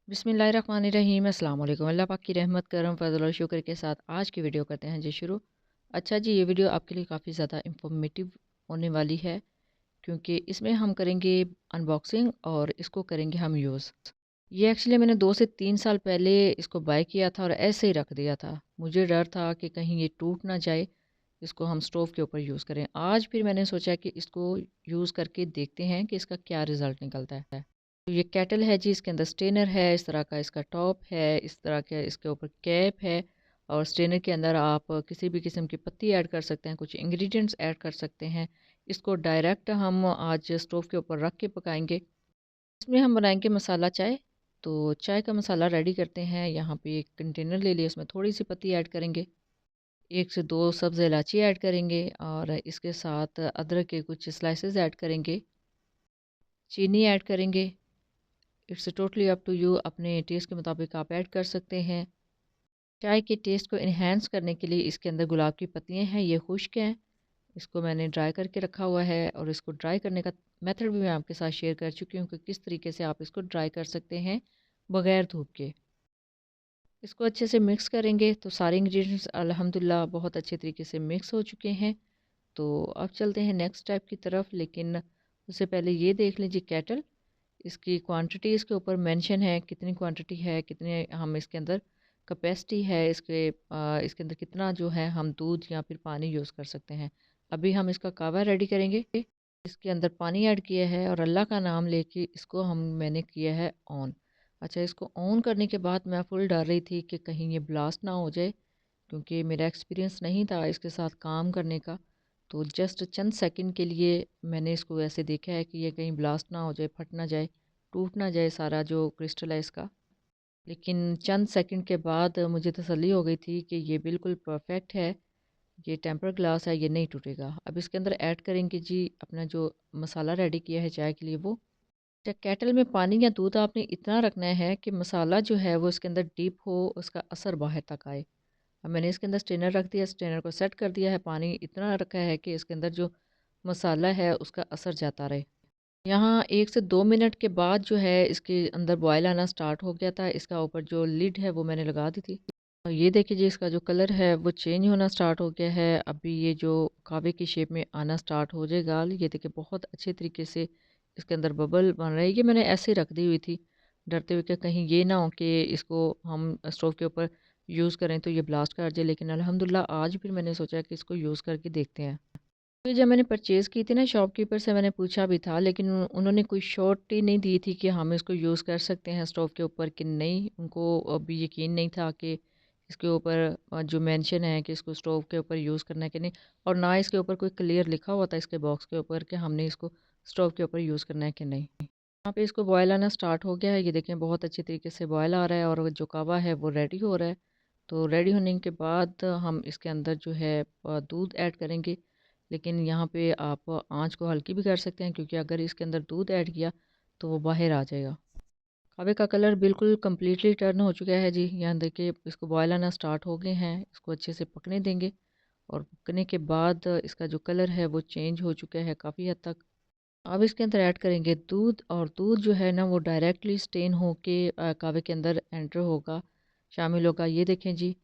बिस्मिल्लाहिर्रहमानिर्रहीम। अस्सलाम वालेकुम। अल्लाह पाक की रहमत करम फजल और शुक्र के साथ आज की वीडियो करते हैं जी शुरू। अच्छा जी, ये वीडियो आपके लिए काफ़ी ज़्यादा इंफॉर्मेटिव होने वाली है क्योंकि इसमें हम करेंगे अनबॉक्सिंग और इसको करेंगे हम यूज़। ये एक्चुअली मैंने 2 से 3 साल पहले इसको बाय किया था और ऐसे ही रख दिया था। मुझे डर था कि कहीं ये टूट ना जाए, इसको हम स्टोव के ऊपर यूज़ करें। आज फिर मैंने सोचा कि इसको यूज़ करके देखते हैं कि इसका क्या रिज़ल्ट निकलता है। तो ये केटल है जी, इसके अंदर स्ट्रेनर है, इस तरह का इसका टॉप है, इस तरह के इसके ऊपर कैप है और स्ट्रेनर के अंदर आप किसी भी किस्म की पत्ती ऐड कर सकते हैं, कुछ इंग्रेडिएंट्स ऐड कर सकते हैं। इसको डायरेक्ट हम आज स्टोव के ऊपर रख के पकाएंगे। इसमें हम बनाएंगे मसाला चाय। तो चाय का मसाला रेडी करते हैं। यहाँ पे एक कंटेनर ले लिया, इसमें थोड़ी सी पत्ती ऐड करेंगे, 1 से 2 सब्ज़ इलायची ऐड करेंगे और इसके साथ अदरक के कुछ स्लाइसेस ऐड करेंगे, चीनी ऐड करेंगे। It's totally up to you, अपने टेस्ट के मुताबिक आप ऐड कर सकते हैं। चाय के टेस्ट को इन्हेंस करने के लिए इसके अंदर गुलाब की पत्तियां हैं, ये खुश्क हैं। इसको मैंने ड्राई करके रखा हुआ है और इसको ड्राई करने का मेथड भी मैं आपके साथ शेयर कर चुकी हूँ कि किस तरीके से आप इसको ड्राई कर सकते हैं बगैर धूप के। इसको अच्छे से मिक्स करेंगे तो सारे इंग्रेडिएंट्स अल्हम्दुलिल्लाह बहुत अच्छे तरीके से मिक्स हो चुके हैं। तो अब चलते हैं नेक्स्ट स्टेप की तरफ, लेकिन उससे पहले ये देख लीजिए केटल, इसकी क्वांटिटी इसके ऊपर मेंशन है, कितनी क्वांटिटी है, कितने हम इसके अंदर कैपेसिटी है, इसके अंदर कितना जो है हम दूध या फिर पानी यूज़ कर सकते हैं। अभी हम इसका कावा रेडी करेंगे। इसके अंदर पानी ऐड किया है और अल्लाह का नाम लेके इसको मैंने किया है ऑन। अच्छा, इसको ऑन करने के बाद मैं फुल डर रही थी कि कहीं ये ब्लास्ट ना हो जाए, क्योंकि मेरा एक्सपीरियंस नहीं था इसके साथ काम करने का। तो जस्ट चंद सेकंड के लिए मैंने इसको ऐसे देखा है कि ये कहीं ब्लास्ट ना हो जाए, फट ना जाए, टूट ना जाए सारा जो क्रिस्टल है इसका। लेकिन चंद सेकंड के बाद मुझे तसल्ली हो गई थी कि ये बिल्कुल परफेक्ट है, ये टेम्पर ग्लास है, ये नहीं टूटेगा। अब इसके अंदर ऐड करेंगे जी अपना जो मसाला रेडी किया है चाय के लिए वो। केटल में पानी या दूध आपने इतना रखना है कि मसाला जो है वो इसके अंदर डीप हो, उसका असर बाहर तक आए। अब मैंने इसके अंदर स्ट्रेनर रख दिया, स्ट्रेनर को सेट कर दिया है, पानी इतना रखा है कि इसके अंदर जो मसाला है उसका असर जाता रहे। यहाँ 1 से 2 मिनट के बाद जो है इसके अंदर बॉयल आना स्टार्ट हो गया था। इसका ऊपर जो लिड है वो मैंने लगा दी थी और ये देखिए जी, इसका जो कलर है वो चेंज होना स्टार्ट हो गया है। अभी ये जो कावे की शेप में आना स्टार्ट हो जाएगा। ये देखिए बहुत अच्छे तरीके से इसके अंदर बबल बन रहे हैं। ये मैंने ऐसे ही रख दी हुई थी, डरते हुए कि कहीं ये ना हो कि इसको हम स्टोव के ऊपर यूज़ करें तो ये ब्लास्ट कर जाए। लेकिन अल्हम्दुलिल्लाह आज फिर मैंने सोचा कि इसको यूज़ करके देखते हैं। तो जब मैंने परचेज़ की थी ना, शॉपकीपर से मैंने पूछा भी था, लेकिन उन्होंने कोई श्योरिटी नहीं दी थी कि हम इसको यूज़ कर सकते हैं स्टोव के ऊपर कि नहीं। उनको अभी यकीन नहीं था कि इसके ऊपर जो मेंशन है कि इसको स्टोव के ऊपर यूज़ करना है कि नहीं, और ना इसके ऊपर कोई क्लियर लिखा हुआ था इसके बॉक्स के ऊपर कि हमने इसको स्टोव के ऊपर यूज़ करना है कि नहीं। यहाँ पे इसको बॉयल आना स्टार्ट हो गया है, ये देखें बहुत अच्छे तरीके से बॉयल आ रहा है और जो कावा है वो रेडी हो रहा है। तो रेडी होने के बाद हम इसके अंदर जो है दूध ऐड करेंगे। लेकिन यहाँ पे आप आँच को हल्की भी कर सकते हैं, क्योंकि अगर इसके अंदर दूध ऐड किया तो वो बाहर आ जाएगा। कावे का कलर बिल्कुल कम्प्लीटली टर्न हो चुका है जी। यहाँ देखिए इसको बॉयल आना स्टार्ट हो गए हैं, इसको अच्छे से पकने देंगे और पकने के बाद इसका जो कलर है वो चेंज हो चुका है काफ़ी हद तक। अब इसके अंदर ऐड करेंगे दूध, और दूध जो है ना वो डायरेक्टली स्टेन होके कावे के अंदर एंटर होगा, शामिल होगा। ये देखें जी,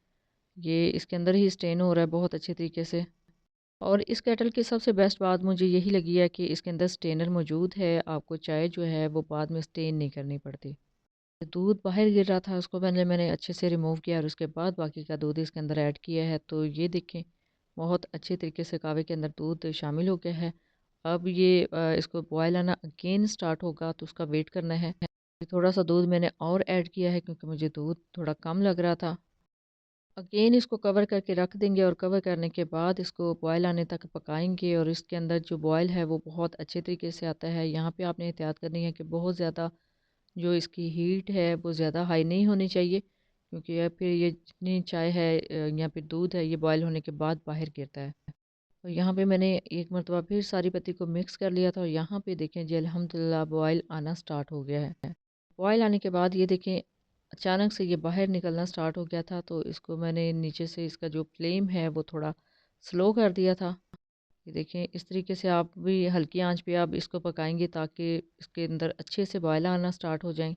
ये इसके अंदर ही स्टेन हो रहा है बहुत अच्छे तरीके से। और इस केटल की सबसे बेस्ट बात मुझे यही लगी है कि इसके अंदर स्टेनर मौजूद है, आपको चाय जो है वो बाद में स्टेन नहीं करनी पड़ती। दूध बाहर गिर रहा था, उसको मैंने मैंने अच्छे से रिमूव किया और उसके बाद बाकी का दूध इसके अंदर ऐड किया है। तो ये देखें बहुत अच्छे तरीके से कावे के अंदर दूध शामिल हो गया है। अब ये इसको बॉयल आना अगेन स्टार्ट होगा तो उसका वेट करना है। थोड़ा सा दूध मैंने और ऐड किया है क्योंकि मुझे दूध थोड़ा कम लग रहा था। अगेन इसको कवर करके रख देंगे और कवर करने के बाद इसको बॉयल आने तक पकाएंगे और इसके अंदर जो बॉयल है वो बहुत अच्छे तरीके से आता है। यहाँ पे आपने एहतियात करनी है कि बहुत ज़्यादा जो इसकी हीट है वो ज़्यादा हाई नहीं होनी चाहिए, क्योंकि फिर ये जितनी चाय है या फिर दूध है ये बॉयल होने के बाद बाहर गिरता है। तो यहाँ पे मैंने एक मरतबा फिर सारी पत्ती को मिक्स कर लिया था और यहाँ पे देखें जी अल्हम्दुलिल्लाह बॉयल आना स्टार्ट हो गया है। बॉयल आने के बाद ये देखें अचानक से ये बाहर निकलना स्टार्ट हो गया था, तो इसको मैंने नीचे से इसका जो फ्लेम है वो थोड़ा स्लो कर दिया था। ये देखें इस तरीके से आप भी हल्की आंच पे आप इसको पकाएंगे ताकि इसके अंदर अच्छे से बॉयल आना स्टार्ट हो जाए।